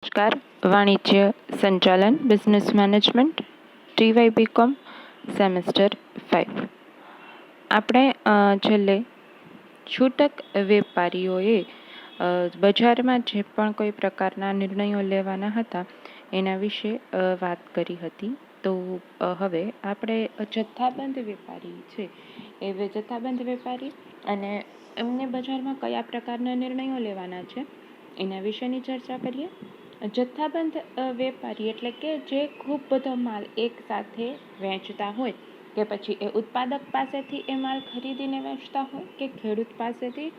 નમસ્કાર. વાણિજ્ય સંચાલન બિઝનેસ મેનેજમેન્ટ ટીવાય બીકોમ સેમેસ્ટર 5. આપણે છેલ્લે છૂટક વેપારીઓએ બજારમાં જે પણ કોઈ પ્રકારના નિર્ણયો લેવાના હતા એના વિશે વાત કરી હતી. તો હવે આપણે જથ્થાબંધ વેપારી છે એ જથ્થાબંધ વેપારી અને એમને બજારમાં કયા પ્રકારના નિર્ણયો લેવાના છે એના વિશેની ચર્ચા કરીએ. જથ્થાબંધ વેપારી એટલે કે જે ખૂબ બધો માલ એક સાથે વેચતા હોય કે પછી એ ઉત્પાદક પાસેથી એ માલ ખરીદીને વેચતા હોય કે ખેડૂત પાસેથી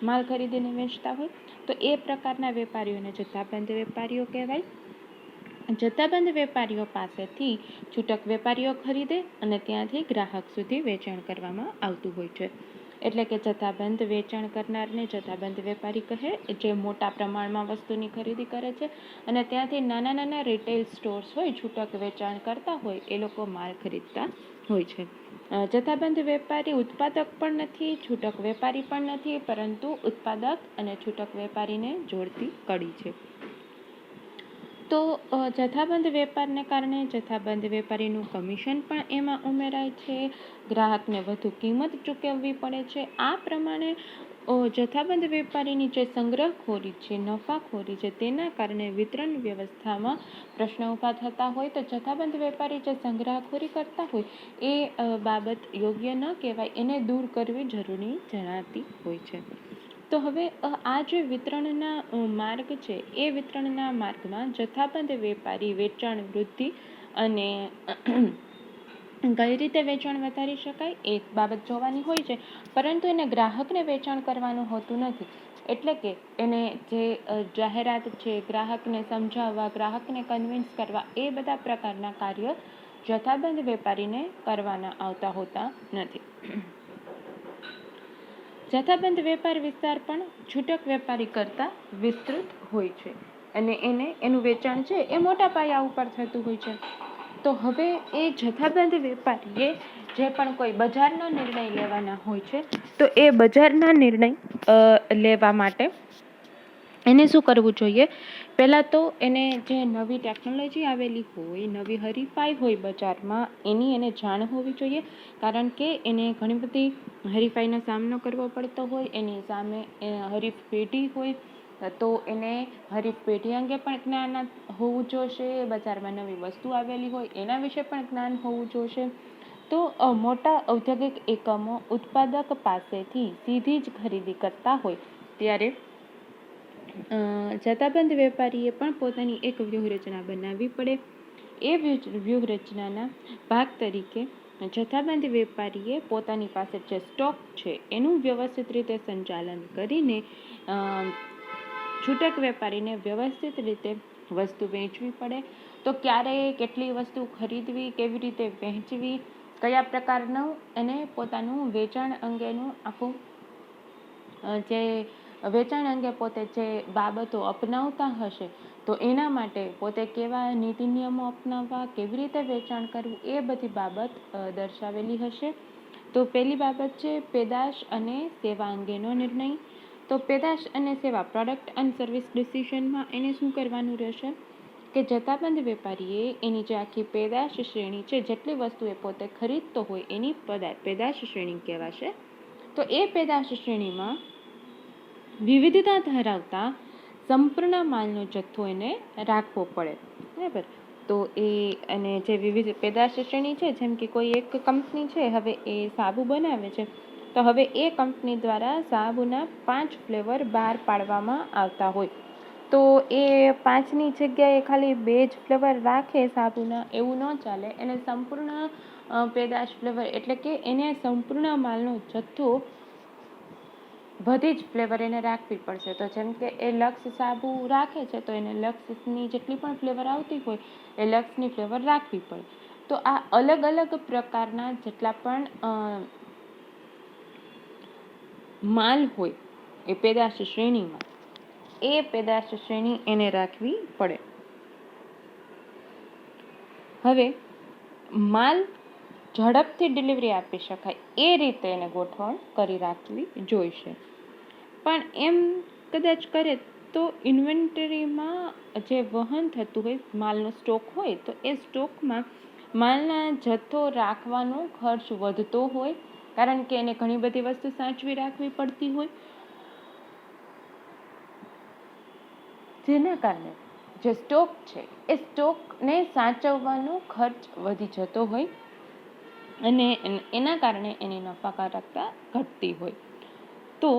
માલ ખરીદીને વેચતા હોય તો એ પ્રકારના વેપારીઓને જથ્થાબંધ વેપારીઓ કહેવાય. જથ્થાબંધ વેપારીઓ પાસેથી છૂટક વેપારીઓ ખરીદે અને ત્યાંથી ગ્રાહક સુધી વેચાણ કરવામાં આવતું હોય છે. એટલે કે જથ્થાબંધ વેચાણ કરનારને જથ્થાબંધ વેપારી કહે, જે મોટા પ્રમાણમાં વસ્તુની ખરીદી કરે છે અને ત્યાંથી નાના નાના રિટેલ સ્ટોર્સ હોય છૂટક વેચાણ કરતા હોય એ લોકો માલ ખરીદતા હોય છે. જથ્થાબંધ વેપારી ઉત્પાદક પણ નથી, છૂટક વેપારી પણ નથી, પરંતુ ઉત્પાદક અને છૂટક વેપારીને જોડતી કડી છે. તો જથ્થાબંધ વેપારને કારણે જથ્થાબંધ વેપારીનું કમિશન પણ એમાં ઉમેરાય છે, ગ્રાહકને વધુ કિંમત ચૂકવવી પડે છે. આ પ્રમાણે જથ્થાબંધ વેપારીની જે સંગ્રહખોરી છે, નફાખોરી છે, તેના કારણે વિતરણ વ્યવસ્થામાં પ્રશ્ન ઊભા થતા હોય. તો જથ્થાબંધ વેપારી જે સંગ્રહખોરી કરતા હોય એ બાબત યોગ્ય ન કહેવાય, એને દૂર કરવી જરૂરી જણાતી હોય છે. તો હવે આ જે વિતરણના માર્ગ છે એ વિતરણના માર્ગમાં જથ્થાબંધ વેપારી વેચાણ વૃદ્ધિ અને કઈ રીતે વેચાણ વધારી શકાય એ બાબત જોવાની હોય છે, પરંતુ એને ગ્રાહકને વેચાણ કરવાનું હોતું નથી. એટલે કે એને જે જાહેરાત છે, ગ્રાહકને સમજાવવા, ગ્રાહકને કન્વિન્સ કરવા, એ બધા પ્રકારના કાર્ય જથ્થાબંધ વેપારીને કરવાના આવતા હોતા નથી. જથ્થાબંધ વેપાર વિસ્તાર પણ છૂટક વેપારી કરતાં વિસ્તૃત હોય છે અને એનું વેચાણ છે એ મોટા પાયા ઉપર થતું હોય છે. તો હવે એ જથ્થાબંધ વેપારીએ જે પણ કોઈ બજારનો નિર્ણય લેવાના હોય છે તો એ બજારના નિર્ણય લેવા માટે એને શું કરવું જોઈએ? પહેલાં તો એને જે નવી ટેકનોલોજી આવેલી હોય, નવી હરીફાઈ હોય બજારમાં, એને જાણ હોવી જોઈએ. કારણ કે એને ઘણી બધી હરીફાઈનો સામનો કરવો પડતો હોય, એની સામે હરીફ પેઢી હોય, તો એને હરીફ પેઢી અંગે પણ જ્ઞાન હોવું જોઈશે. બજારમાં નવી વસ્તુ આવેલી હોય એના વિશે પણ જ્ઞાન હોવું જોઈશે. તો મોટા ઔદ્યોગિક એકમો ઉત્પાદક પાસેથી સીધી જ ખરીદી કરતા હોય ત્યારે જથ્થાબંધ વેપારીએ પણ પોતાની એક વ્યૂહરચના બનાવવી પડે. એ વ્યૂહરચનાના ભાગ તરીકે જથ્થાબંધ વેપારીએ પોતાની પાસે જે સ્ટોક છે એનું વ્યવસ્થિત રીતે સંચાલન કરીને છૂટક વેપારીને વ્યવસ્થિત રીતે વસ્તુ વેચવી પડે. તો ક્યારે કેટલી વસ્તુ ખરીદવી, કેવી રીતે વહેંચવી, કયા પ્રકારનું એને પોતાનું વેચાણ અંગેનું આખું જે વેચાણ અંગે પોતે જે બાબતો અપનાવતા હશે તો એના માટે પોતે કેવા નીતિ નિયમો અપનાવવા, કેવી રીતે વેચાણ કરવું, એ બધી બાબત દર્શાવેલી હશે. તો પહેલી બાબત છે પેદાશ અને સેવા અંગેનો નિર્ણય. તો પેદાશ અને સેવા, પ્રોડક્ટ એન્ડ સર્વિસ ડિસિઝનમાં એને શું કરવાનું રહેશે કે જથ્થાબંધ વેપારીએ એની જે આખી પેદાશ શ્રેણી છે, જેટલી વસ્તુ એ પોતે ખરીદતો હોય એની પેદાશ શ્રેણી કહેવાશે. તો એ પેદાશ શ્રેણીમાં વિવિધતા ધરાવતા સંપૂર્ણ માલનો જથ્થો એને રાખવો પડે, બરાબર. તો અને જે વિવિધ પેદાશ શ્રેણી છે, જેમ કે કોઈ એક કંપની છે, હવે એ સાબુ બનાવે છે, તો હવે એ કંપની દ્વારા સાબુના 5 ફ્લેવર બહાર પાડવામાં આવતા હોય, તો એ 5ની જગ્યાએ ખાલી 2 જ ફ્લેવર રાખે સાબુના, એવું ન ચાલે. એને સંપૂર્ણ પેદાશ ફ્લેવર એટલે કે એને સંપૂર્ણ માલનો જથ્થો બધી જ ફ્લેવર એને રાખવી પડશે. તો જેમ કે એ લક્સ સાબુ રાખે છે તો એને લક્સની જેટલી પણ ફ્લેવર આવતી હોય એ લક્સની ફ્લેવર રાખવી પડે. તો આ અલગ અલગ પ્રકારના જેટલા પણ માલ હોય એ પેદાશ શ્રેણીમાં, એ પેદાશ શ્રેણી એને રાખવી પડે. હવે માલ ઝડપથી ડિલિવરી આપી શકાય એ રીતે એને ગોઠવણ કરી રાખવી જોઈશે. પણ એમ કદાચ કરે તો ઇન્વેન્ટરીમાં જે વહન થતું હોય, માલનો સ્ટોક હોય, તો એ સ્ટોકમાં માલના જથ્થો રાખવાનો ખર્ચ વધતો હોય, કારણ કે એને ઘણી બધી વસ્તુ સાચવી રાખવી પડતી હોય, જેના કારણે જે સ્ટોક છે એ સ્ટોકને સાચવવાનો ખર્ચ વધી જતો હોય અને એના કારણે એની નફાકારકતા ઘટતી હોય. તો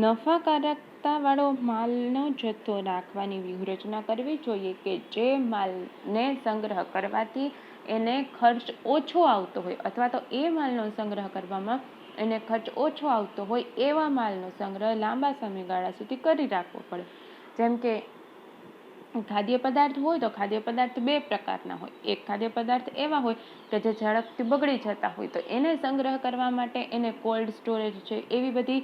નફાકારકતાવાળો માલનો જથ્થો રાખવાની વ્યૂહરચના કરવી જોઈએ કે જે માલને સંગ્રહ કરવાથી એને ખર્ચ ઓછો આવતો હોય, અથવા તો એ માલનો સંગ્રહ કરવામાં એને ખર્ચ ઓછો આવતો હોય એવા માલનો સંગ્રહ લાંબા સમયગાળા સુધી કરી રાખવો પડે. જેમ કે ખાદ્ય પદાર્થ હોય તો ખાદ્ય પદાર્થ બે પ્રકારના હોય. એક ખાદ્ય પદાર્થ એવા હોય કે જે ઝડપથી બગડી જતા હોય, તો એને સંગ્રહ કરવા માટે એને કોલ્ડ સ્ટોરેજ છે એવી બધી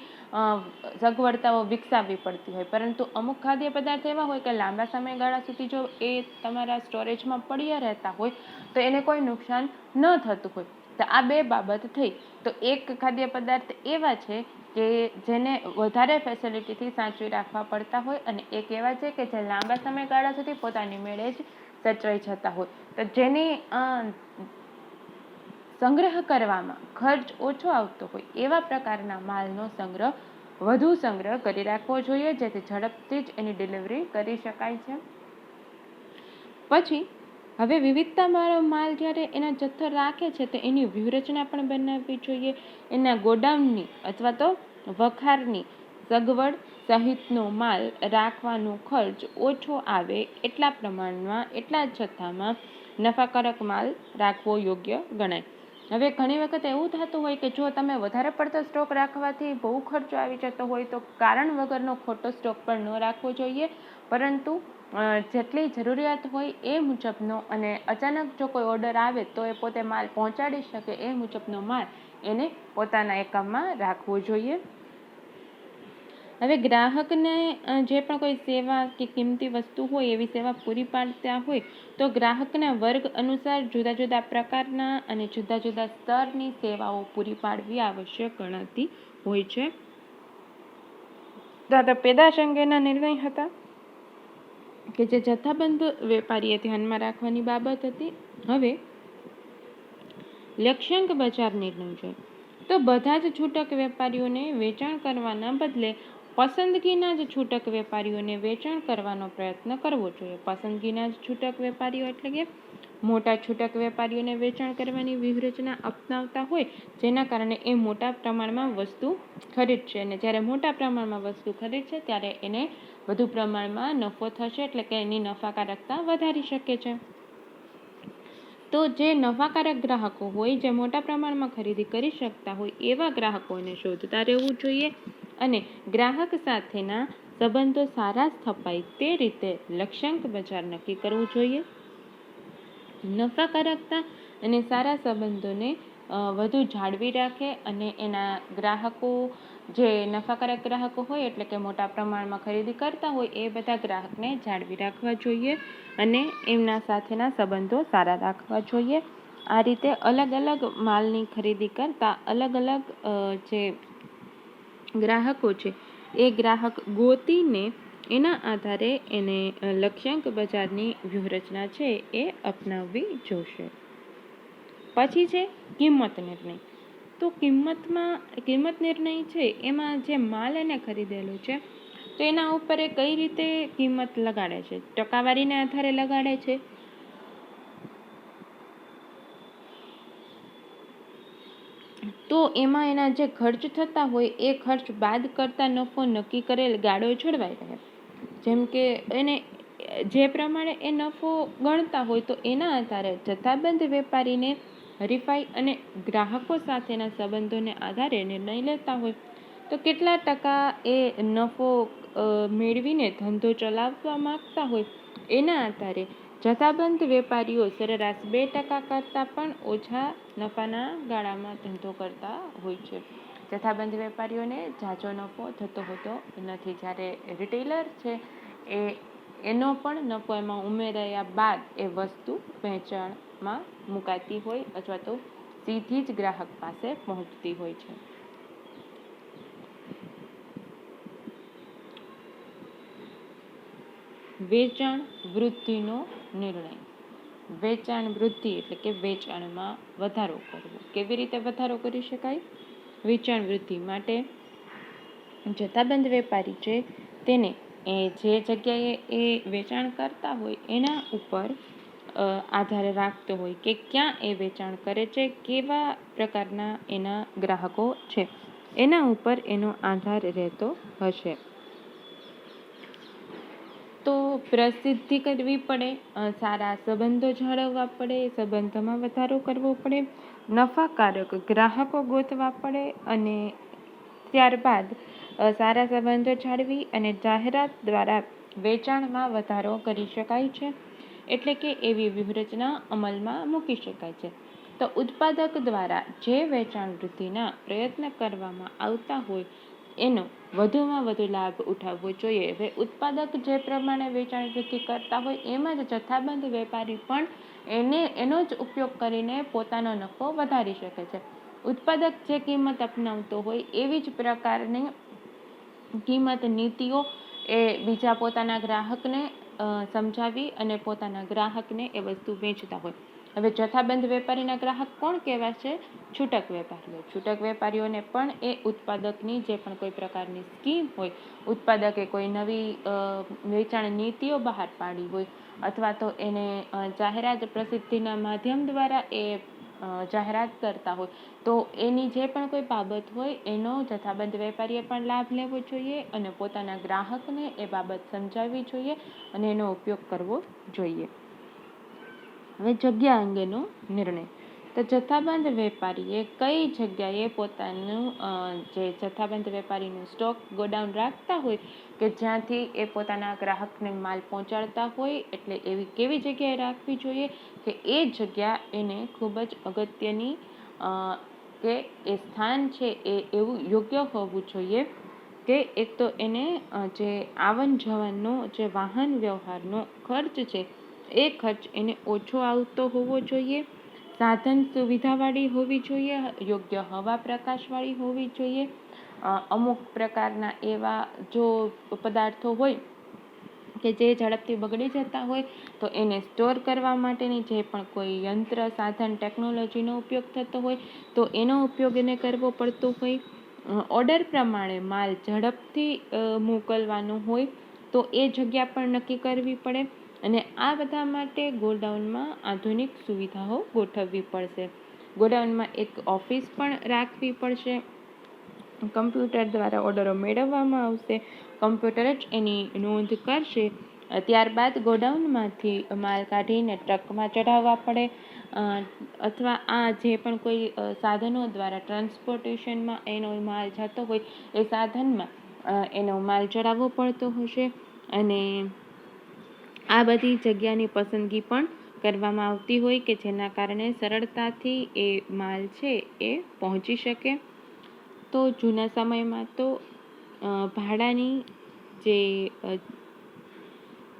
સગવડતાઓ વિકસાવવી પડતી હોય. પરંતુ અમુક ખાદ્ય પદાર્થ એવા હોય કે લાંબા સમયગાળા સુધી જો એ તમારા સ્ટોરેજમાં પડ્યા રહેતા હોય તો એને કોઈ નુકસાન ન થતું હોય. તો આ બે બાબત થઈ. તો એક ખાદ્ય પદાર્થ એવા છે કે જેને વધારે ફેસિલિટીથી સાચવી રાખવા પડતા હોય, અને એક એવા છે કે જે લાંબા સમયગાળા સુધી પોતાની મેળે જ સચવાઈ જતા હોય. તો જેની સંગ્રહ કરવામાં ખર્ચ ઓછો આવતો હોય એવા પ્રકારના માલનો વધુ સંગ્રહ કરી રાખવો જોઈએ, જેથી ઝડપથી જ એની ડિલિવરી કરી શકાય છે. પછી હવે વિવિધતાવાળો માલ જ્યારે એના જથ્થો રાખે છે તો એની વ્યૂહરચના પણ બનાવવી જોઈએ. એના ગોડાઉનની અથવા તો વખારની સગવડ સહિતનો માલ રાખવાનો ખર્ચ ઓછો આવે એટલા પ્રમાણમાં, એટલા જથ્થામાં નફાકારક માલ રાખવો યોગ્ય ગણાય. હવે ઘણી વખત એવું થતું હોય કે જો તમે વધારે પડતો સ્ટોક રાખવાથી બહુ ખર્ચો આવી જતો હોય તો કારણ વગરનો ખોટો સ્ટોક પણ ન રાખવો જોઈએ, પરંતુ જેટલી જરૂરિયાત હોય એ મુજબનો, અને અચાનક જો કોઈ ઓર્ડર આવે તો એ પોતે માલ પહોંચાડી શકે એ મુજબનો માલ એને પોતાના એકમમાં રાખવો જોઈએ. હવે ગ્રાહકને જે પણ કોઈ સેવા કે કિંમતી વસ્તુ હોય એવી સેવા પૂરી પાડતા હોય તો ગ્રાહકના વર્ગ અનુસાર જુદા જુદા પ્રકારના અને જુદા જુદા સ્તરની સેવાઓ પૂરી પાડવી આવશ્યક ગણાતી હોય છે. તો પેદાશ અંગેના નિર્ણય હતા કે જે જથ્થાબંધ વેપારીએ ધ્યાનમાં રાખવાની બાબત હતી. હવે લક્ષ્યાંક બજાર નિર્ણય છે. તો બધા જ છૂટક વેપારીઓને વેચાણ કરવાના બદલે પસંદગીના જ છૂટક વેપારીઓને વેચાણ કરવાનો પ્રયત્ન કરવો જોઈએ. પસંદગીના જ છૂટક વેપારીઓ એટલે કે મોટા છૂટક વેપારીઓને વેચાણ કરવાની વ્યૂહરચના અપનાવતા હોય, જેના કારણે એ મોટા પ્રમાણમાં વસ્તુ ખરીદશે, અને જ્યારે મોટા પ્રમાણમાં વસ્તુ ખરીદશે ત્યારે એને વધુ પ્રમાણમાં નફો થશે, એટલે કે એની નફાકારકતા વધારી શકે છે. તો જે નફાકારક ગ્રાહકો હોય, જે મોટા પ્રમાણમાં ખરીદી કરી શકતા હોય એવા ગ્રાહકોને શોધતા રહેવું જોઈએ, અને ગ્રાહક સાથેના સંબંધો સારા સ્થપાય તે રીતે લક્ષ્યાંક બજાર નક્કી કરવું જોઈએ. નફાકારકતા અને સારા સંબંધોને વધુ જાળવી રાખે અને એના ગ્રાહકો, જે નફાકારક ગ્રાહકો હોય એટલે કે મોટા પ્રમાણમાં ખરીદી કરતા હોય એ બધા ગ્રાહકને જાળવી રાખવા જોઈએ અને એમના સાથેના સંબંધો સારા રાખવા જોઈએ. આ રીતે અલગ અલગ માલની ખરીદી કરતા અલગ અલગ જે ગ્રાહકો છે એ ગ્રાહક ગોતીને એના આધારે એને લક્ષ્યાંક બજારની વ્યૂહરચના છે એ અપનાવવી જોશે. પછી છે કિંમત નિર્ણય. તો કિંમત નિર્ણય છે એમાં જે માલ એને ખરીદેલો છે તો એના ઉપર એ કઈ રીતે કિંમત લગાડે છે, ટકાવારીને આધારે લગાડે છે, તો એમાં એના જે ખર્ચ થતા હોય એ ખર્ચ બાદ કરતા નફો નક્કી કરેલ ગાળો જળવાઈ રહે. જેમ કે એને જે પ્રમાણે એ નફો ગણતા હોય તો એના આધારે જથ્થાબંધ વેપારીને હરીફાઈ અને ગ્રાહકો સાથેના સંબંધોને આધારે નિર્ણય લેતા હોય તો કેટલા ટકા એ નફો મેળવીને ધંધો ચલાવવા માંગતા હોય એના આધારે જથ્થાબંધ વેપારીઓ સરેરાશ 2% કરતાં પણ ઓછા નફાના ગાળામાં ધંધો કરતા હોય છે. જથ્થાબંધ વેપારીઓને ઝાઝો નફો થતો હોતો નથી, જ્યારે રિટેલર છે એનો પણ નફો એમાં ઉમેરાયા બાદ એ વસ્તુ વેચાણમાં મુકાતી હોય અથવા તો સીધી જ ગ્રાહક પાસે પહોંચતી હોય છે. વેચાણ વૃદ્ધિનો નિર્ણય. વેચાણ વૃદ્ધિ એટલે કે વેચાણમાં વધારો કરવો. કેવી રીતે વધારો કરી શકાય? વેચાણ વૃદ્ધિ માટે જથ્થાબંધ વેપારી છે તેને જે જગ્યાએ એ વેચાણ કરતા હોય એના ઉપર આધાર રાખતો હોય કે ક્યાં એ વેચાણ કરે છે, કેવા પ્રકારના એના ગ્રાહકો છે, એના ઉપર એનો આધાર રહેતો હશે. તો પ્રસિદ્ધિ કરવી પડે, સારા સંબંધો જાળવવા પડે, સંબંધોમાં વધારો કરવો પડે, નફાકારક ગ્રાહકો ગોતવા પડે અને ત્યારબાદ સારા સંબંધો જાળવી અને જાહેરાત દ્વારા વેચાણમાં વધારો કરી શકાય છે. એટલે કે એવી વ્યૂહરચના અમલમાં મૂકી શકાય છે. તો ઉત્પાદક દ્વારા જે વેચાણ વૃદ્ધિના પ્રયત્ન કરવામાં આવતા હોય એનો વધુમાં વધુ લાભ ઉઠાવવો જોઈએ. હવે ઉત્પાદક જે પ્રમાણે વેચાણ વૃદ્ધિ કરતા હોય એમાં જ જથ્થાબંધ વેપારી પણ એનો જ ઉપયોગ કરીને પોતાનો નફો વધારી શકે છે. ઉત્પાદક જે કિંમત અપનાવતો હોય એવી જ પ્રકારની કિંમત નીતિઓ એ બીજા પોતાના ગ્રાહકને સમજાવી અને પોતાના ગ્રાહકને એ વસ્તુ વેચતા હોય. હવે જથ્થાબંધ વેપારીના ગ્રાહક કોણ કહેવાશે? છૂટક વેપારીઓ. છૂટક વેપારીઓને પણ એ ઉત્પાદકની જે પણ કોઈ પ્રકારની સ્કીમ હોય, ઉત્પાદકે કોઈ નવી વેચાણ નીતિઓ બહાર પાડી હોય અથવા તો એને જાહેરાત પ્રસિદ્ધિના માધ્યમ દ્વારા એ જાહેરાત કરતા હોય તો એની જે પણ કોઈ બાબત હોય એનો જથ્થાબંધ વેપારીએ પણ લાભ લેવો જોઈએ અને પોતાના ગ્રાહકને એ બાબત સમજાવવી જોઈએ અને એનો ઉપયોગ કરવો જોઈએ. હવે જગ્યા અંગેનો નિર્ણય. તો જથ્થાબંધ વેપારીએ કઈ જગ્યાએ પોતાનું જે જથ્થાબંધ વેપારીનું સ્ટોક ગોડાઉન રાખતા હોય કે જ્યાંથી એ પોતાના ગ્રાહકને માલ પહોંચાડતા હોય, એટલે એવી કેવી જગ્યાએ રાખવી જોઈએ કે એ જગ્યા એને ખૂબ જ અગત્યની કે એ સ્થાન છે એ એવું યોગ્ય હોવું જોઈએ કે એક તો એને જે આવન જવનનો જે વાહન વ્યવહારનો ખર્ચ છે એ ખર્ચ એને ઓછો આવતો હોવો જોઈએ, સાધન સુવિધાવાળી હોવી જોઈએ, યોગ્ય હવા પ્રકાશવાળી હોવી જોઈએ. અમુક પ્રકારના એવા જો પદાર્થો હોય કે જે ઝડપથી બગડી જતા હોય તો એને સ્ટોર કરવા માટેની જે પણ કોઈ યંત્ર, સાધન, ટેકનોલોજીનો ઉપયોગ થતો હોય તો એનો ઉપયોગ એને કરવો પડતો હોય. ઓર્ડર પ્રમાણે માલ ઝડપથી મોકલવાનો હોય તો એ જગ્યા પણ નક્કી કરવી પડે અને આ બધા માટે ગોડાઉનમાં આધુનિક સુવિધાઓ ગોઠવવી પડશે. ગોડાઉનમાં એક ઓફિસ પણ રાખવી પડશે. કમ્પ્યુટર દ્વારા ઓર્ડરો મેળવવામાં આવશે. કમ્પ્યુટર જ એની નોંધ કરશે. ત્યારબાદ ગોડાઉનમાંથી માલ કાઢીને ટ્રકમાં ચઢાવવા પડે અથવા આ જે પણ કોઈ સાધનો દ્વારા ટ્રાન્સપોર્ટેશનમાં એનો માલ જતો હોય એ સાધનમાં એનો માલ ચડાવવો પડતો હશે અને આ બધી જગ્યાની પસંદગી પણ કરવામાં આવતી હોય કે જેના કારણે સરળતાથી એ માલ છે એ પહોંચી શકે. તો જૂના સમયમાં તો ભાડાની જે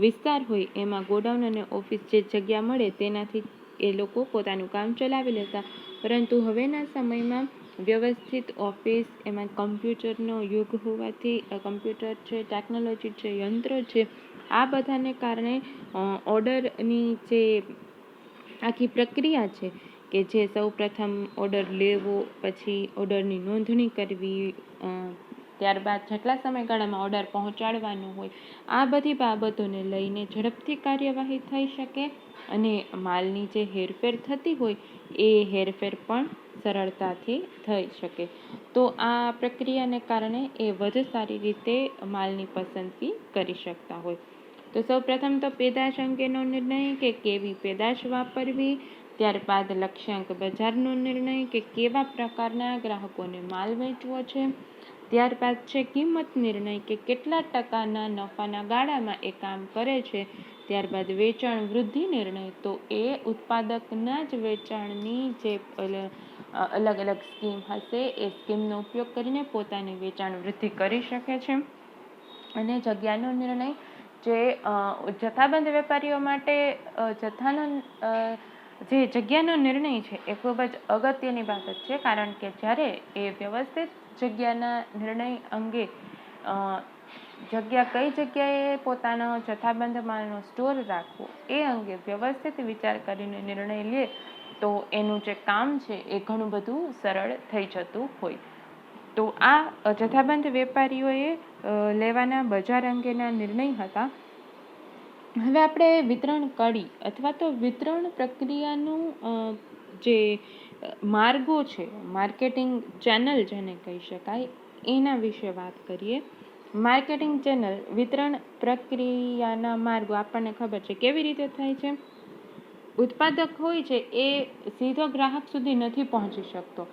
વિસ્તાર હોય એમાં ગોડાઉન અને ઓફિસ જે જગ્યા મળે તેનાથી એ લોકો પોતાનું કામ ચલાવી લેતા, પરંતુ હવેના સમયમાં વ્યવસ્થિત ઓફિસ, એમાં કમ્પ્યુટરનો યુગ હોવાથી કમ્પ્યુટર છે, ટેકનોલોજી છે, યંત્ર છે, આ બધાને કારણે ઓર્ડરની જે આખી પ્રક્રિયા છે કે જે સૌ પ્રથમ ઓર્ડર લેવો, પછી ઓર્ડરની નોંધણી કરવી, ત્યારબાદ જેટલા સમયગાળામાં ઓર્ડર પહોંચાડવાનો હોય આ બધી બાબતોને લઈને ઝડપથી કાર્યવાહી થઈ શકે અને માલની જે હેરફેર થતી હોય એ હેરફેર પણ સરળતાથી થઈ શકે. તો આ પ્રક્રિયાને કારણે એ વધુ સારી રીતે માલની પસંદગી કરી શકતા હોય. તો સૌપ્રથમ તો પેદાશ અંગેનો નિર્ણય કે કેવી પેદાશ વાપરવી, ત્યારબાદ લક્ષ્યાંક બજારનો નિર્ણય કે કેવા પ્રકારના ગ્રાહકોને માલ વેચવો છે, ત્યારબાદ છે કિંમત નિર્ણય કે કેટલા ટકાના નફાના ગાળામાં એ કામ કરે છે, ત્યારબાદ વેચાણ વૃદ્ધિ નિર્ણય તો એ ઉત્પાદકના જ વેચાણની જે અલગ અલગ સ્કીમ હશે એ સ્કીમનો ઉપયોગ કરીને પોતાની વેચાણ વૃદ્ધિ કરી શકે છે. અને જગ્યાનો નિર્ણય જે જથ્થાબંધ વેપારીઓ માટે જે જગ્યાનો નિર્ણય છે એ ખૂબ જ અગત્યની બાબત છે, કારણ કે જ્યારે એ વ્યવસ્થિત જગ્યાના નિર્ણય અંગે જગ્યા કઈ જગ્યાએ પોતાનો જથ્થાબંધ માલનો સ્ટોર રાખવો એ અંગે વ્યવસ્થિત વિચાર કરીને નિર્ણય લે તો એનું જે કામ છે એ ઘણું બધું સરળ થઈ જતું હોય. તો આ જથ્થાબંધ વેપારીઓએ લેવાના બજાર અંગેના નિર્ણય હતા. હવે આપણે વિતરણ કડી અથવા તો વિતરણ પ્રક્રિયાનું જે માર્ગો છે, માર્કેટિંગ ચેનલ જેને કહી શકાય, એના વિશે વાત કરીએ. માર્કેટિંગ ચેનલ વિતરણ પ્રક્રિયાના માર્ગો આપણને ખબર છે કેવી રીતે થાય છે. ઉત્પાદક હોય છે એ સીધો ગ્રાહક સુધી નથી પહોંચી શકતો,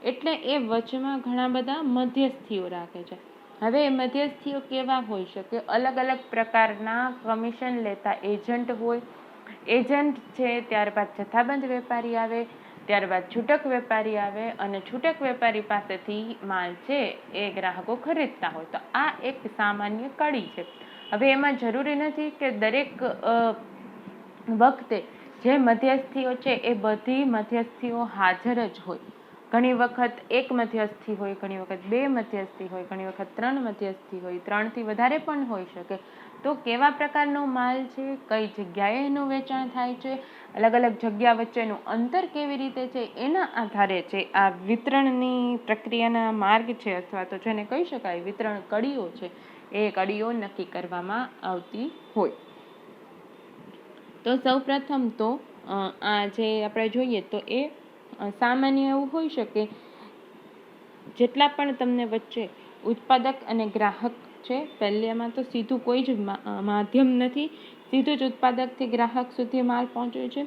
એટલે એ વચમાં ઘણા બધા મધ્યસ્થીઓ રાખે છે. હવે એ મધ્યસ્થીઓ કેવા હોઈ શકે? અલગ અલગ પ્રકારના કમિશન લેતા એજન્ટ હોય. એજન્ટ છે, ત્યારબાદ જથ્થાબંધ વેપારી આવે, ત્યારબાદ છૂટક વેપારી આવે અને છૂટક વેપારી પાસેથી માલ છે એ ગ્રાહકો ખરીદતા હોય. તો આ એક સામાન્ય કડી છે. હવે એમાં જરૂરી નથી કે દરેક વખતે જે મધ્યસ્થીઓ છે એ બધી મધ્યસ્થીઓ હાજર જ હોય. ઘણી વખત એક મધ્યસ્થી હોય, ઘણી વખત બે મધ્યસ્થી હોય, ઘણી વખત 3 મધ્યસ્થી હોય, 3થી વધારે પણ હોઈ શકે. તો કેવા પ્રકારનો માલ છે, કઈ જગ્યાએ એનું વેચાણ થાય છે, અલગ અલગ જગ્યા વચ્ચેનું અંતર કેવી રીતે છે, એના આધારે છે આ વિતરણની પ્રક્રિયાના માર્ગ છે અથવા તો જેને કહી શકાય વિતરણ કડીઓ છે, એ કડીઓ નક્કી કરવામાં આવતી હોય. તો સૌપ્રથમ તો આ જે આપણે જોઈએ તો એ સામાન્ય એવું હોઈ શકે, જેટલા પણ તમને વચ્ચે ઉત્પાદક અને ગ્રાહક છે, પહેલામાં તો સીધું કોઈ જ માધ્યમ નથી, સીધું જ ઉત્પાદકથી ગ્રાહક સુધી માલ પહોંચે છે.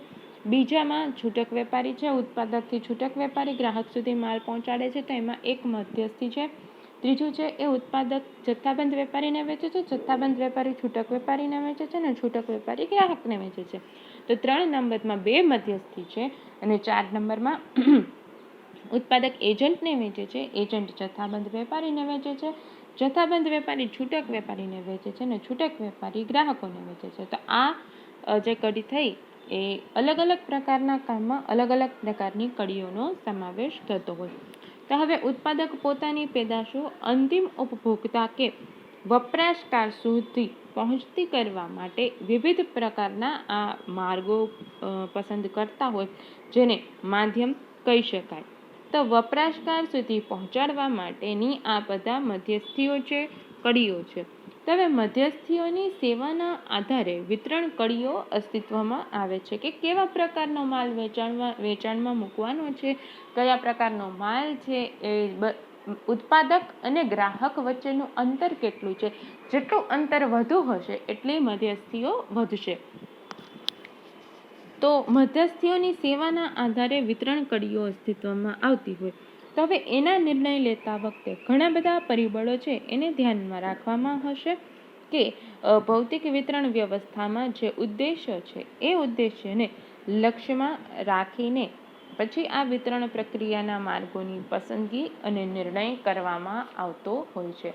બીજામાં છૂટક વેપારી છે, ઉત્પાદકથી છૂટક વેપારી ગ્રાહક સુધી માલ પહોંચાડે છે, તો એમાં એક મધ્યસ્થી છે. ત્રીજું છે એ ઉત્પાદક જથ્થાબંધ વેપારીને વેચે છે, જથ્થાબંધ વેપારી છૂટક વેપારીને વેચે છે અને છૂટક વેપારી ગ્રાહકને વેચે છે. તો 3 નંબરમાં 2 મધ્યસ્થી છે અને 4 નંબરમાં ઉત્પાદક એજન્ટને વેચે છે, એજન્ટ જથ્થાબંધ વેપારીને વેચે છે, જથ્થાબંધ વેપારી છૂટક વેપારીને વેચે છે અને છૂટક વેપારી ગ્રાહકોને વેચે છે. તો આ જે કડી થઈ એ અલગ અલગ પ્રકારના કામમાં અલગ અલગ પ્રકારની કડીઓનો સમાવેશ થતો હોય. તો હવે ઉત્પાદક પોતાની પેદાશો અંતિમ ઉપભોક્તા કે વપરાશકાર સુધી પહોંચતી કરવા માટે વિવિધ પ્રકારના આ માર્ગો પસંદ કરતા હોય, જેને માધ્યમ કહી શકાય. તો વપરાશકાર સુધી પહોંચાડવા માટેની આ બધા મધ્યસ્થીઓ છે, કડીઓ છે. તો હવે મધ્યસ્થીઓની સેવાના આધારે વિતરણ કડીઓ અસ્તિત્વમાં આવે છે કે કેવા પ્રકારનો માલ વેચાણમાં મૂકવાનો છે, કયા પ્રકારનો માલ છે, એ ઉત્પાદક અને ગ્રાહક વચ્ચેનું અંતર કેટલું છે. જેટલું અંતર વધુ હશે એટલી મધ્યસ્થીઓ વધશે. તો મધ્યસ્થીઓની સેવાના આધારે વિતરણ કડીઓ અસ્તિત્વમાં આવતી હોય. તો હવે એના નિર્ણય લેતા વખતે ઘણા બધા પરિબળો છે એને ધ્યાનમાં રાખવામાં હશે કે ભૌતિક વિતરણ વ્યવસ્થામાં જે ઉદ્દેશ્ય છે એ ઉદ્દેશ્યને લક્ષ્યમાં રાખીને પછી આ વિતરણ પ્રક્રિયાના માર્ગોની પસંદગી અને નિર્ણય કરવામાં આવતો હોય છે.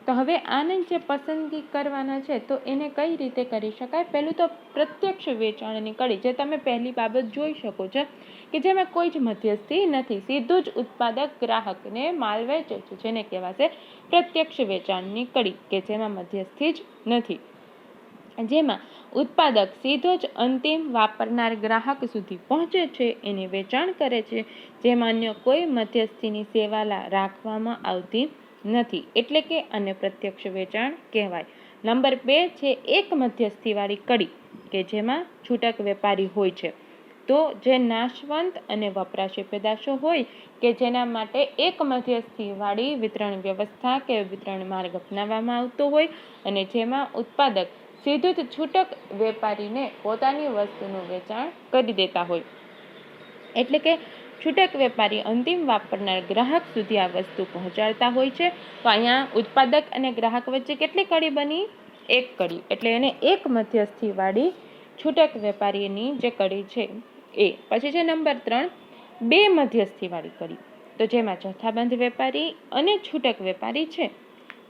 તો હવે આને જે પસંદગી કરવાના છે તો એને કઈ રીતે કરી શકાય? પહેલું તો પ્રત્યક્ષ વેચાણની કડી, જે તમે પહેલી બાબત જોઈ શકો છો કે જેમાં કોઈ જ મધ્યસ્થી નથી, સીધું જ ઉત્પાદક ગ્રાહકને માલ વેચે છે, જેને કહેવાશે પ્રત્યક્ષ વેચાણની કડી, કે જેમાં મધ્યસ્થી જ નથી, જેમાં ઉત્પાદક સીધો જ અંતિમ વાપરનાર ગ્રાહક સુધી પહોંચે છે, એને વેચાણ કરે છે, જેમાં અન્ય કોઈ મધ્યસ્થીની સેવા રાખવામાં આવતી નથી, એટલે કે આને પ્રત્યક્ષ વેચાણ કહેવાય. નંબર 2 છે એક મધ્યસ્થીવાળી કડી, કે જેમાં છૂટક વેપારી હોય છે. તો જે નાશવંત અને વપરાશી પેદાશો હોય કે જેના માટે એક મધ્યસ્થીવાળી વિતરણ વ્યવસ્થા કે વિતરણ માર્ગ અપનાવવામાં આવતો હોય અને જેમાં ઉત્પાદક સીધું જ છૂટક વેપારીને પોતાની વસ્તુનું વેચાણ કરી દેતા હોય, એટલે કે છૂટક વેપારી અંતિમ વાપરનાર ગ્રાહક સુધી આ વસ્તુ પહોંચાડતા હોય છે. તો અહીંયા ઉત્પાદક અને ગ્રાહક વચ્ચે કેટલી કડી બની? એક કડી, એટલે એને એક મધ્યસ્થીવાળી છૂટક વેપારીની જે કડી છે એ. પછી છે નંબર 3 2 મધ્યસ્થીવાળી કડી, તો જેમાં જથ્થાબંધ વેપારી અને છૂટક વેપારી છે.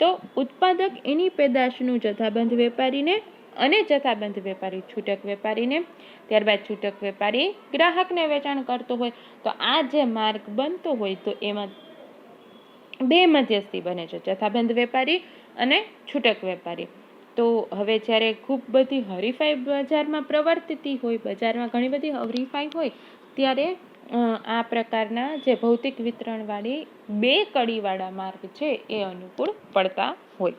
તો ઉત્પાદક એની પેદાશનું જથ્થાબંધ વેપારીને અને જથ્થાબંધ વેપારી છૂટક વેપારીને, ત્યારબાદ છૂટક વેપારી ગ્રાહકને વેચાણ કરતો હોય. તો આ જે માર્ગ બનતો હોય તો એમાં 2 મધ્યસ્થી બને છે, જથ્થાબંધ વેપારી અને છૂટક વેપારી. તો હવે જ્યારે ખૂબ બધી હરીફાઈ બજારમાં પ્રવર્તતી હોય, બજારમાં ઘણી બધી હરીફાઈ હોય, ત્યારે આ પ્રકારના જે ભૌતિક વિતરણવાળી 2 કડીવાળા માર્ગ છે એ અનુકૂળ પડતા હોય.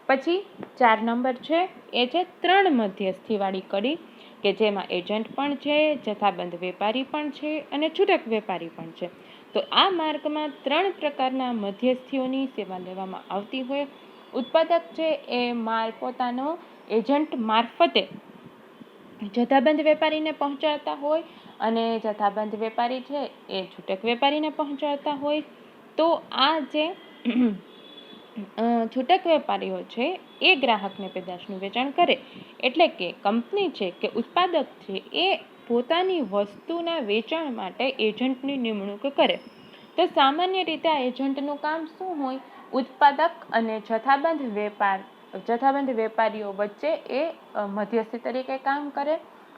પછી 4 નંબર છે એ છે 3 મધ્યસ્થીવાળી કડી, કે જેમાં એજન્ટ પણ છે, જથ્થાબંધ વેપારી પણ છે અને છૂટક વેપારી પણ છે. તો આ માર્ગમાં 3 પ્રકારના મધ્યસ્થીઓની સેવા લેવામાં આવતી હોય. ઉત્પાદક છે એ માલ પોતાનો એજન્ટ મારફતે જથ્થાબંધ વેપારીને પહોંચાડતા હોય અને જથ્થાબંધ વેપારી છે એ છૂટક વેપારીને પહોંચાડતા હોય. તો આ જે છૂટક વેપારીઓ છે એ ગ્રાહકને પેદાશનું વેચાણ કરે, એટલે કે કંપની છે કે ઉત્પાદક છે એ પોતાની વસ્તુના વેચાણ માટે એજન્ટની નિમણૂક કરે. તો સામાન્ય રીતે આ એજન્ટનું કામ શું હોય? ઉત્પાદક અને જથ્થાબંધ વેપારીઓ વચ્ચે એ મધ્યસ્થી તરીકે કામ કરે.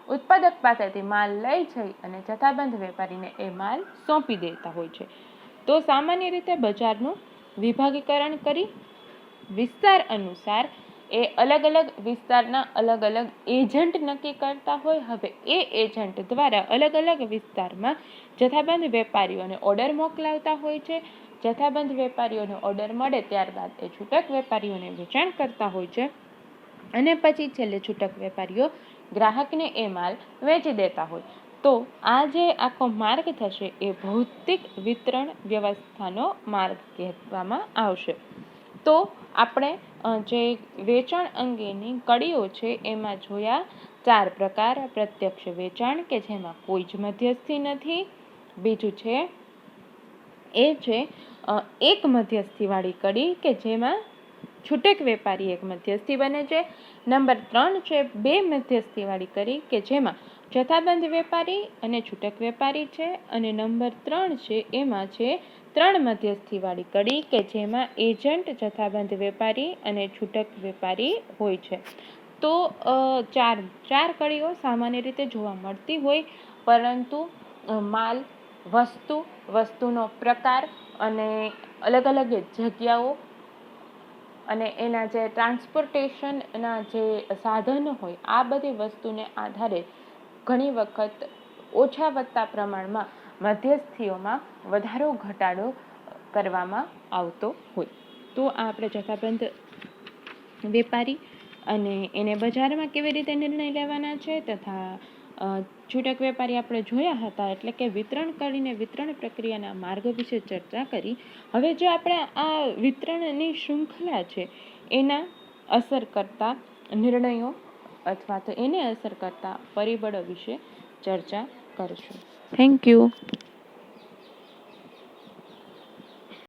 ઉત્પાદક પાસેથી માલ લઈ જઈ અને જથ્થાબંધ વેપારીને એ માલ સોંપી દેતા હોય છે. તો સામાન્ય રીતે બજારનું વિભાગીકરણ કરી વિસ્તાર અનુસાર એ અલગ અલગ વિસ્તારના અલગ અલગ એજન્ટ નક્કી કરતા હોય. હવે એ એજન્ટ દ્વારા અલગ અલગ વિસ્તારમાં જથ્થાબંધ વેપારીઓને ઓર્ડર મોકલાવતા હોય છે. જથ્થાબંધ વેપારીઓને ઓર્ડર મળે ત્યારબાદ એ છૂટક વેપારીઓને વેચાણ કરતા હોય છે અને પછી છેલ્લે છૂટક વેપારીઓ ગ્રાહકને એ માલ વેચી દેતા હોય. તો આ જે આખો માર્ગ થશે એ ભૌતિક વિતરણ વ્યવસ્થાનો માર્ગ કહેવામાં આવશે. તો આપણે જે વેચાણ અંગેની કડીઓ છે એમાં જોયા 4 પ્રકાર. પ્રત્યક્ષ વેચાણ, કે જેમાં કોઈ જ મધ્યસ્થી નથી. બીજું છે એ છે એક મધ્યસ્થીવાળી કડી, કે જેમાં છૂટક વેપારી એક મધ્યસ્થી બને છે. નંબર 3 છે 2 મધ્યસ્થીવાળી કડી, કે જેમાં જથ્થાબંધ વેપારી અને છૂટક વેપારી છે. અને નંબર 3 છે એમાં છે 3 મધ્યસ્થીવાળી કડી, કે જેમાં એજન્ટ, જથ્થાબંધ વેપારી અને છૂટક વેપારી હોય છે. તો ચાર કડીઓ સામાન્ય રીતે જોવા મળતી હોય, પરંતુ માલ, વસ્તુનો પ્રકાર અને અલગ અલગ જગ્યાઓ અને એના જે ટ્રાન્સપોર્ટેશનના જે સાધનો હોય, આ બધી વસ્તુને આધારે ઘણી વખત ઓછા વત્તા પ્રમાણમાં મધ્યસ્થીઓમાં વધારો ઘટાડો કરવામાં આવતો હોય. તો આ આપણે જથ્થાબંધ વેપારી અને એને બજારમાં કેવી રીતે નિર્ણય લેવાના છે તથા છૂટક વેપારી આપણે જોયા હતા, એટલે કે વિતરણ કરીને વિતરણ પ્રક્રિયાના માર્ગ વિશે ચર્ચા કરી. હવે જો આપણે આ વિતરણની શૃંખલા છે એના અસર કરતા નિર્ણયો અથવા તો એને અસર કરતા પરિબળો વિશે ચર્ચા કરીશું. Thank you.